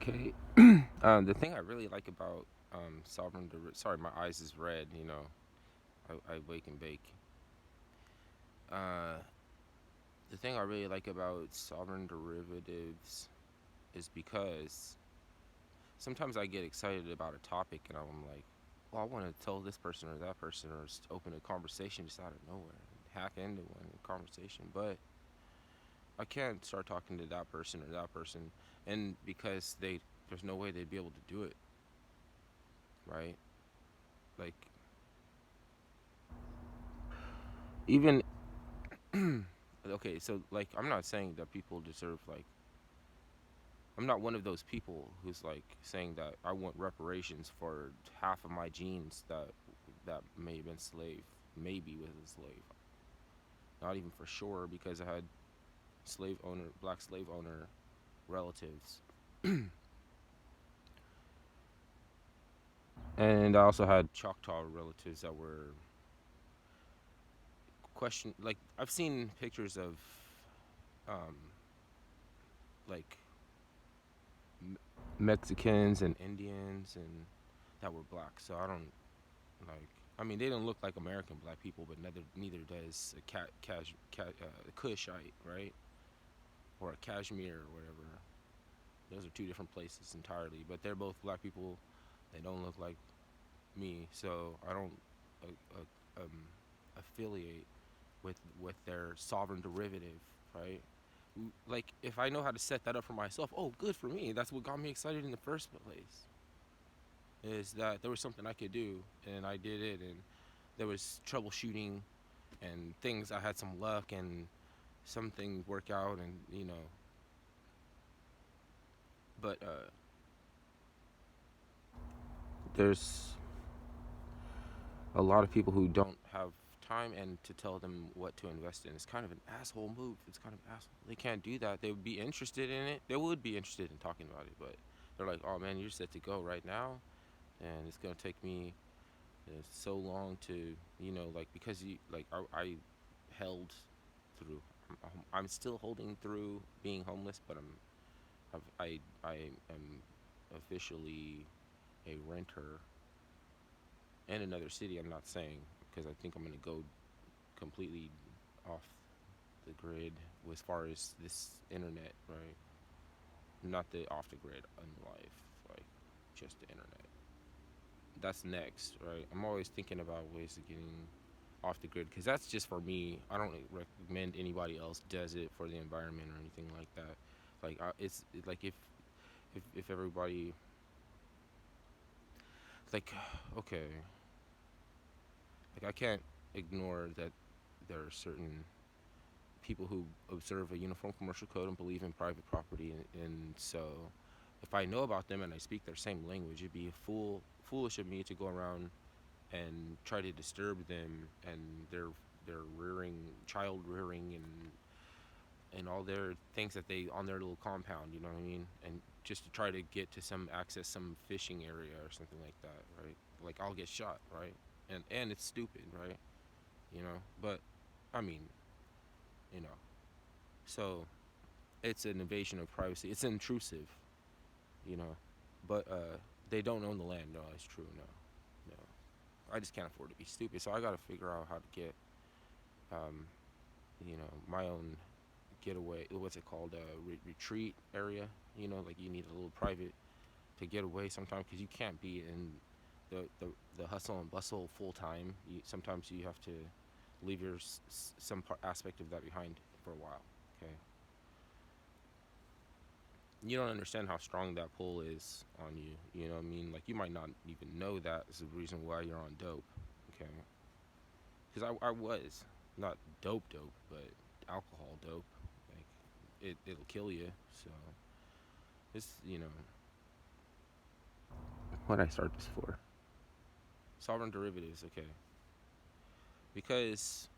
Okay. The thing I really like about sorry, my eyes is red. I wake and bake. Uh, the thing I really like about sovereign derivatives is because sometimes I get excited about a topic and I'm like, well, I want to tell this person or that person or just open a conversation just out of nowhere and hack into one conversation, but I can't start talking to that person or that person, and because there's no way they'd be able to do it, right? Like even okay, so like I'm not saying that people deserve like I'm not one of those people who's like saying that I want reparations for half of my genes that may have been maybe was a slave. Not even for sure because I had black slave owner relatives. And I also had Choctaw relatives that were like I've seen pictures of um like Mexicans and Indians and that were black. So I don't like. I mean, they don't look like American black people, but neither does a Kushite, right? Or a Kashmir or whatever. Those are two different places entirely, but they're both black people. They don't look like me, so I don't affiliate with their sovereign derivative, right? Like if I know how to set that up for myself, oh, good for me. That's what got me excited in the first place. Is that there was something I could do, and I did it, and there was troubleshooting and things. I had some luck, and some things work out, and but there's a lot of people who don't have time and to tell them what to invest in. It's kind of an asshole move. It's kind of an asshole. They can't do that. They would be interested in it. They would be interested in talking about it, but they're like, "Oh man, you're set to go right now, and it's gonna take me so long to like because you like I held through. I'm still holding through being homeless, but I am officially a renter in another city. I'm not saying because I think I'm gonna go completely off the grid as far as this internet, right? Not the off the grid in life, like just the internet. That's next, right? I'm always thinking about ways of getting off the grid because that's just for me. I don't recommend anybody else does it for the environment or anything like that. Like like if everybody like okay, like I can't ignore that there are certain people who observe a uniform commercial code and believe in private property, and so if I know about them and I speak their same language, it'd be foolish of me to go around and try to disturb them and their child rearing and all their things that they on their little compound, you know what I mean? And just to try to get to some fishing area or something like that, right? Like I'll get shot, right? And it's stupid, right? But I mean, you know. So it's an invasion of privacy. It's intrusive, you know. But they don't own the land. No, it's true. No, no. I just can't afford to be stupid. So I got to figure out how to get, um, my own getaway. What's it called? Retreat area. Like you need a little private to get away sometimes because you can't be in the hustle and bustle full time. Sometimes you have to leave some aspect of that behind for a while. Okay. You don't understand how strong that pull is on you. You know what I mean? Like you might not even know that is the reason why you're on dope. Okay. Because I was not dope, but alcohol dope. Like it'll kill you. So it's what did I start this for? Sovereign derivatives. Okay. Because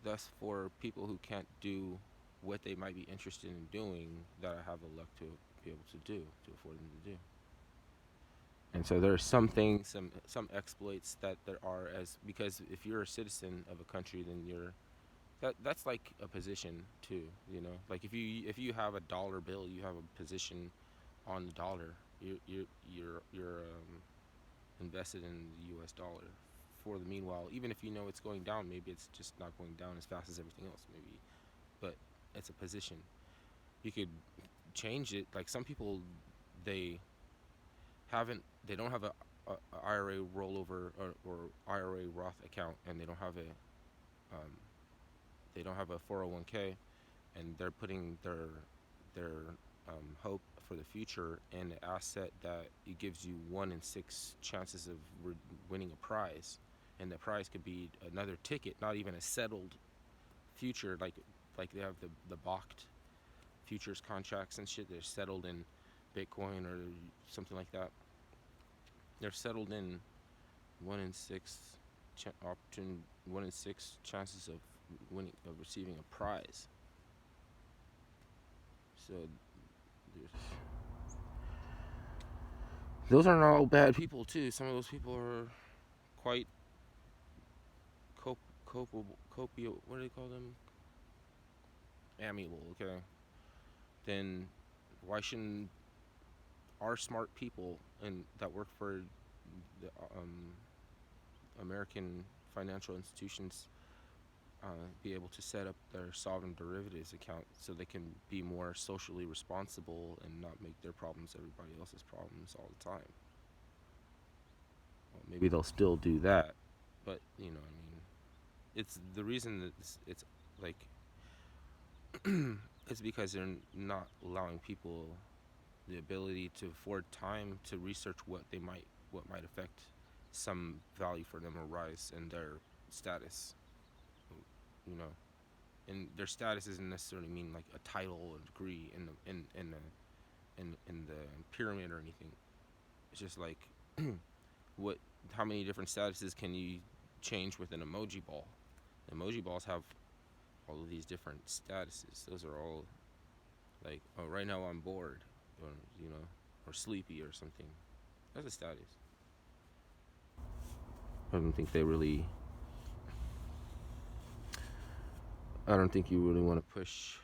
that's for people who can't do what they might be interested in doing that I have the luck to be able to do to afford them to do. And so there are some things, some exploits that there are as because if you're a citizen of a country, then that's like a position too. Like if you have a dollar bill, you have a position on the dollar. You're invested in the U.S. dollar. For the meanwhile, even if you know it's going down, maybe it's just not going down as fast as everything else. Maybe, but it's a position. You could change it. Like some people, they they don't have a IRA rollover or IRA Roth account, and um, they don't have a 401k, and they're putting their hope for the future in an asset that it gives you 1 in 6 chances of winning a prize, and the prize could be another ticket, not even a settled future, like they have the balked futures contracts and shit. They're settled in Bitcoin or something like that. They're settled in 1 in 6 opportunity, 1 in 6 chances of winning, of receiving a prize. So those aren't all bad people too. Some of those people are quite copio. What do they call them? Amiable. Okay. Then why shouldn't our smart people and that work for the American financial institutions be able to set up their sovereign derivatives account so they can be more socially responsible and not make their problems everybody else's problems all the time? Well, maybe they'll still do that, but I mean, it's the reason that it's like it's because they're not allowing people the ability to afford time to research what might affect some value for them or rise in their status, you know. And their status doesn't necessarily mean like a title or degree in the pyramid or anything. It's just like what how many different statuses can you change with an emoji ball? Emoji balls have all of these different statuses. Those are all like, oh, right now I'm bored, or or sleepy or something. That's a status. I don't think they really. I don't think you really want to push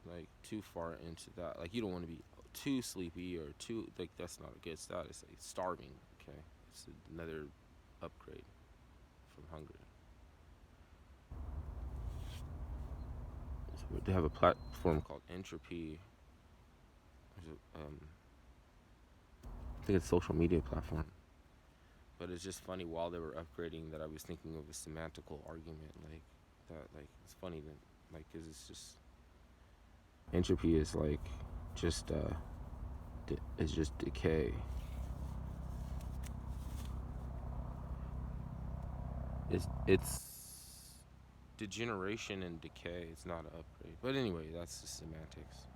like too far into that. Like you don't want to be too sleepy or too like that's not a good status. Like starving. Okay, it's another upgrade from hungry. So they have a platform called Entropy. I think it's a social media platform. But it's just funny while they were upgrading that I was thinking of a semantical argument like that. Like it's funny that like because it's just entropy is like just is just decay. It's degeneration and decay. It's not an upgrade. But anyway, that's the semantics.